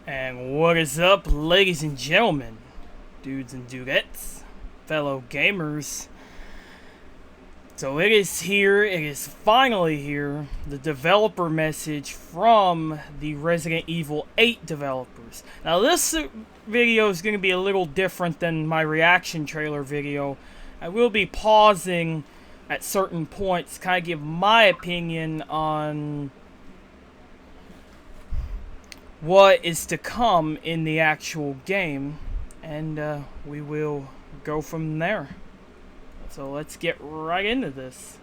And what is up, ladies and gentlemen, dudes and dudettes, fellow gamers? So it is here, it is finally here, the developer message from the Resident Evil 8 developers. Now this video is going to be a little different than my reaction trailer video. I will be pausing at certain points to kind of give my opinion on what is to come in the actual game, and we will go from there. So let's get right into this.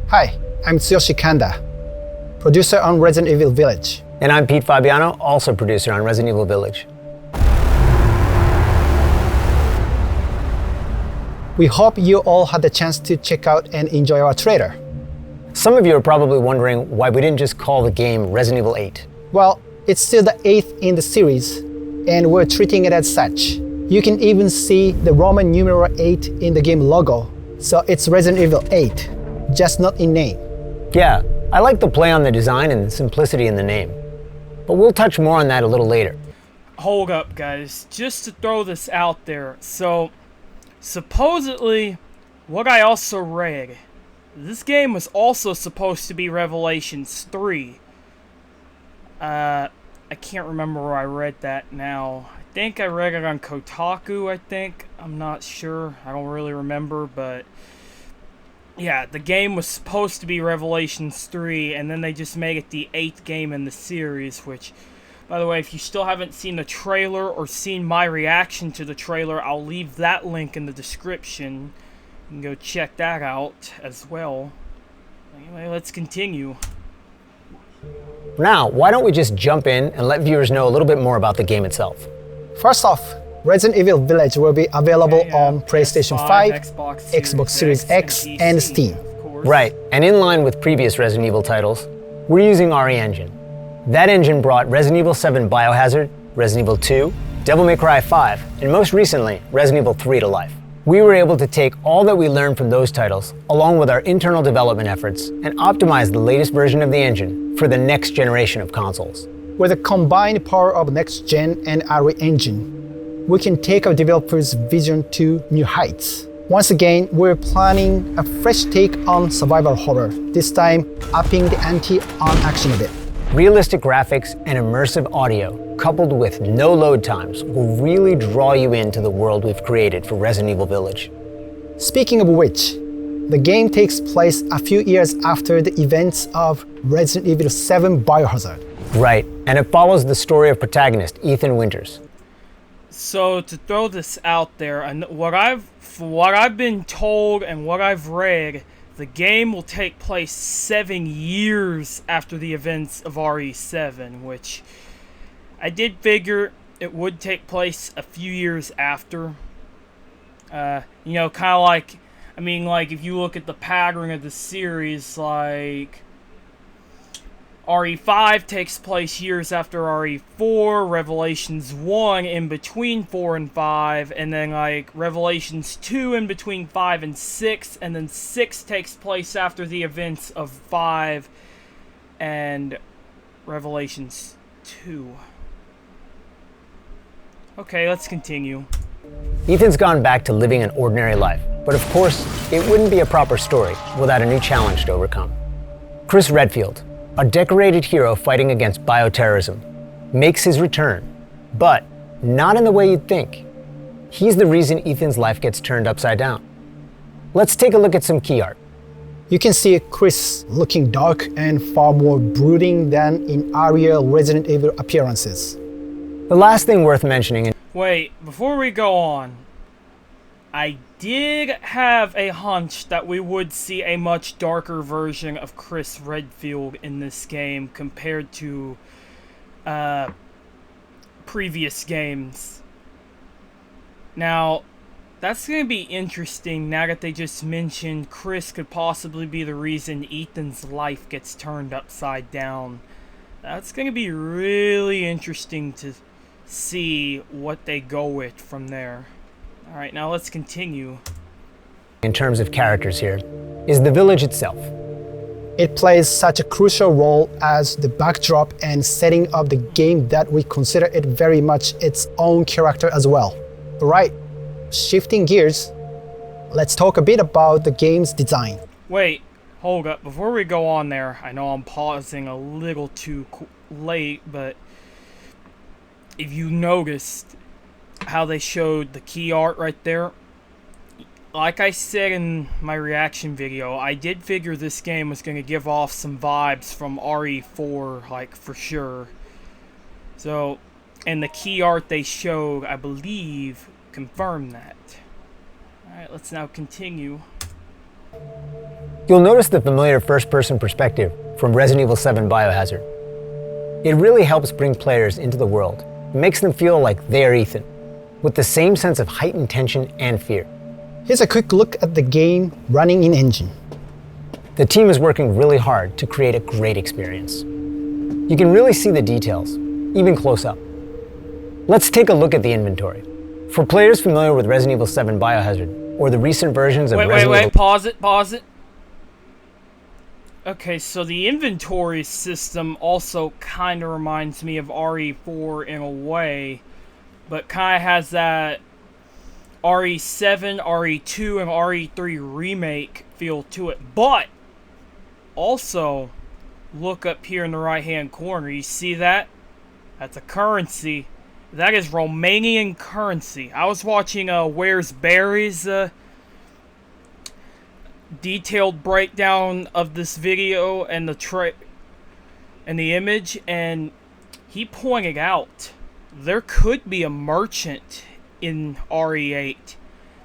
Hi, I'm Tsuyoshi Kanda, producer on Resident Evil Village. And I'm Pete Fabiano, also producer on Resident Evil Village. We hope you all had the chance to check out and enjoy our trailer. Some of you are probably wondering why we didn't just call the game Resident Evil 8. Well, it's still the 8th in the series, and we're treating it as such. You can even see the Roman numeral 8 in the game logo, so it's Resident Evil 8, just not in name. Yeah, I like the play on the design and the simplicity in the name, but we'll touch more on that a little later. Hold up, guys, just to throw this out there. So, supposedly, what I also read, this game was also supposed to be Revelations 3. I can't remember where I read that now. I think I read it on Kotaku, I think. I'm not sure. I don't really remember, but yeah, the game was supposed to be Revelations 3, and then they just made it the 8th game in the series, which, by the way, if you still haven't seen the trailer or seen my reaction to the trailer, I'll leave that link in the description. You can go check that out as well. Anyway, let's continue. Now, why don't we just jump in and let viewers know a little bit more about the game itself? First off, Resident Evil Village will be available on PlayStation 5, Xbox Series X, and Steam. Right, and in line with previous Resident Evil titles, we're using RE Engine. That engine brought Resident Evil 7 Biohazard, Resident Evil 2, Devil May Cry 5, and most recently, Resident Evil 3 to life. We were able to take all that we learned from those titles, along with our internal development efforts, and optimize the latest version of the engine for the next generation of consoles. With the combined power of Next Gen and RE Engine, we can take our developers' vision to new heights. Once again, we're planning a fresh take on survival horror, this time upping the ante on action a bit. Realistic graphics and immersive audio, coupled with no load times, will really draw you into the world we've created for Resident Evil Village. Speaking of which, the game takes place a few years after the events of Resident Evil 7 Biohazard. Right, and it follows the story of protagonist Ethan Winters. So to throw this out there, and what I've been told and what I've read, the game will take place 7 years after the events of RE7, which I did figure it would take place a few years after. You know, kind of like, I mean, like if you look at the pattern of the series, like RE5 takes place years after RE4, Revelations 1 in between 4 and 5, and then like Revelations 2 in between 5 and 6, and then 6 takes place after the events of 5 and Revelations 2. Okay, let's continue. Ethan's gone back to living an ordinary life, but of course, it wouldn't be a proper story without a new challenge to overcome. Chris Redfield, a decorated hero fighting against bioterrorism, makes his return, but not in the way you'd think. He's the reason Ethan's life gets turned upside down. Let's take a look at some key art. You can see Chris looking dark and far more brooding than in earlier Resident Evil appearances. The last thing worth mentioning. Wait, before we go on, I did have a hunch that we would see a much darker version of Chris Redfield in this game compared to previous games. Now, that's going to be interesting now that they just mentioned Chris could possibly be the reason Ethan's life gets turned upside down. That's going to be really interesting to see what they go with from there. Alright, now let's continue. In terms of characters here, is the village itself. It plays such a crucial role as the backdrop and setting up the game that we consider it very much its own character as well. Alright, shifting gears, let's talk a bit about the game's design. Wait, hold up. Before we go on there, I know I'm pausing a little too late, but if you noticed how they showed the key art right there, like I said in my reaction video, I did figure this game was going to give off some vibes from RE4, like, for sure. So, and the key art they showed, I believe, confirmed that. Alright, let's now continue. You'll notice the familiar first-person perspective from Resident Evil 7 Biohazard. It really helps bring players into the world. It makes them feel like they are Ethan, with the same sense of heightened tension and fear. Here's a quick look at the game running in engine. The team is working really hard to create a great experience. You can really see the details, even close up. Let's take a look at the inventory. For players familiar with Resident Evil 7 Biohazard, or the recent versions of Resident Evil... Pause it. Okay, so the inventory system also kind of reminds me of RE4 in a way, but kind of has that RE7, RE2, and RE3 remake feel to it. But also, look up here in the right-hand corner. You see that? That's a currency. That is Romanian currency. I was watching Where's Barry's detailed breakdown of this video and the image, and he pointed out there could be a merchant in RE8.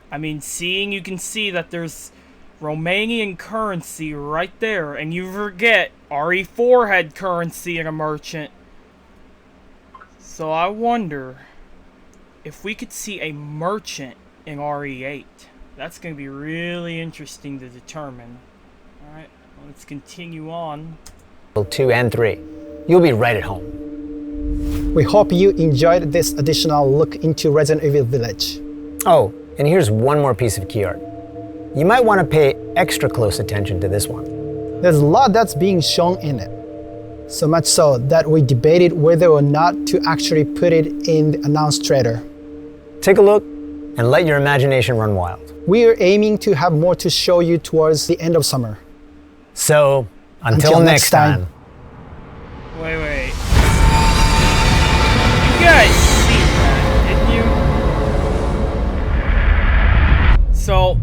I mean, you can see that there's Romanian currency right there, and you forget RE4 had currency and a merchant. So I wonder if we could see a merchant in RE8. That's going to be really interesting to determine. Alright, let's continue on. 2 and 3. You'll be right at home. We hope you enjoyed this additional look into Resident Evil Village. Oh, and here's one more piece of key art. You might want to pay extra close attention to this one. There's a lot that's being shown in it. So much so that we debated whether or not to actually put it in the announced trailer. Take a look and let your imagination run wild. We are aiming to have more to show you towards the end of summer. So, until next time. Wait. You guys see that, didn't you? So,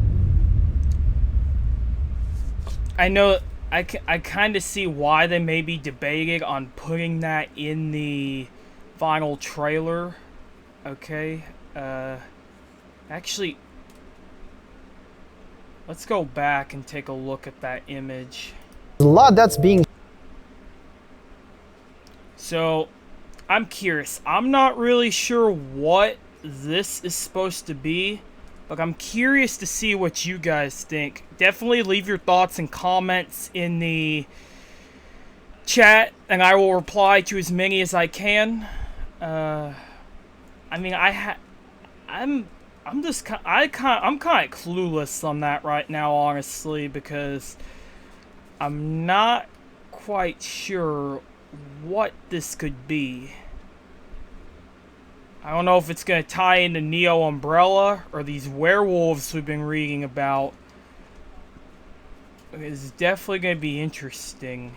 I know, I kind of see why they may be debating on putting that in the final trailer. Okay, actually, let's go back and take a look at that image. A lot that's being... So, I'm curious. I'm not really sure what this is supposed to be, but I'm curious to see what you guys think. Definitely leave your thoughts and comments in the chat, and I will reply to as many as I can. I mean, I'm kind of clueless on that right now, honestly, because I'm not quite sure what this could be. I don't know if it's going to tie into Neo Umbrella or these werewolves we've been reading about. It's definitely going to be interesting.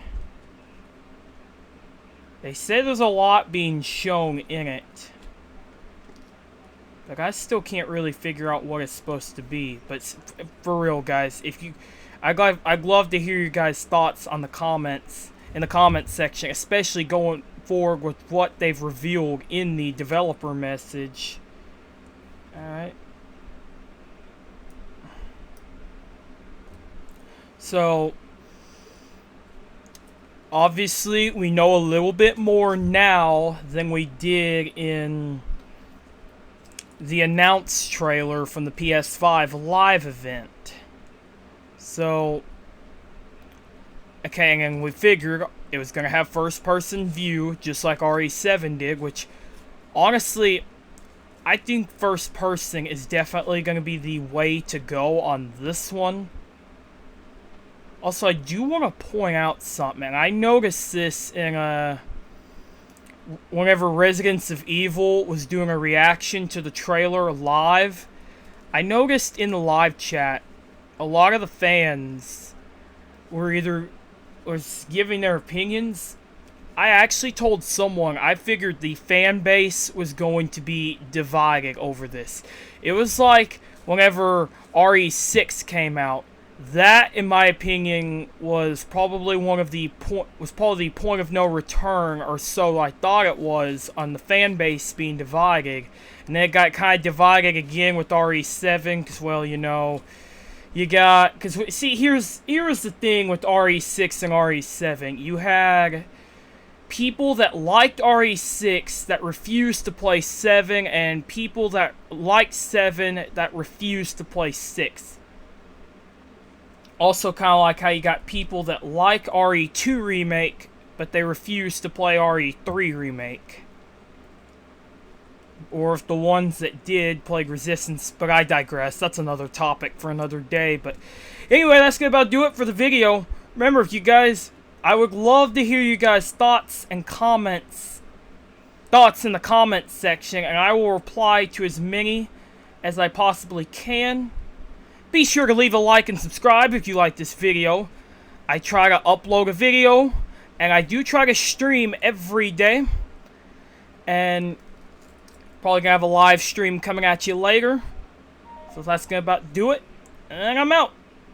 They say there's a lot being shown in it. Like, I still can't really figure out what it's supposed to be. But for real, guys, I'd love to hear your guys' thoughts on the comments, in the comments section, especially going forward with what they've revealed in the developer message. Alright. So, obviously, we know a little bit more now than we did in the announced trailer from the PS5 live event. So, okay, and we figured it was going to have first-person view, just like RE7 did, which, honestly, I think first-person is definitely going to be the way to go on this one. Also, I do want to point out something. I noticed this in whenever Residents of Evil was doing a reaction to the trailer live. I noticed in the live chat, a lot of the fans was giving their opinions. I actually told someone I figured the fan base was going to be divided over this. It was like whenever RE6 came out. That, in my opinion, was probably the point of no return, or so I thought it was, on the fan base being divided. And then it got kind of divided again with RE7, because, well, you know, because, see, here's the thing with RE6 and RE7. You had people that liked RE6 that refused to play 7, and people that liked 7 that refused to play 6. Also, kind of like how you got people that like RE2 Remake, but they refuse to play RE3 Remake. Or if the ones that did played Resistance, but I digress. That's another topic for another day. But anyway, that's gonna about do it for the video. Remember, if you guys, I would love to hear you guys' thoughts and comments. Thoughts in the comments section, and I will reply to as many as I possibly can. Be sure to leave a like and subscribe if you like this video. I try to upload a video, and I do try to stream every day. And probably gonna have a live stream coming at you later. So that's gonna about do it. And I'm out.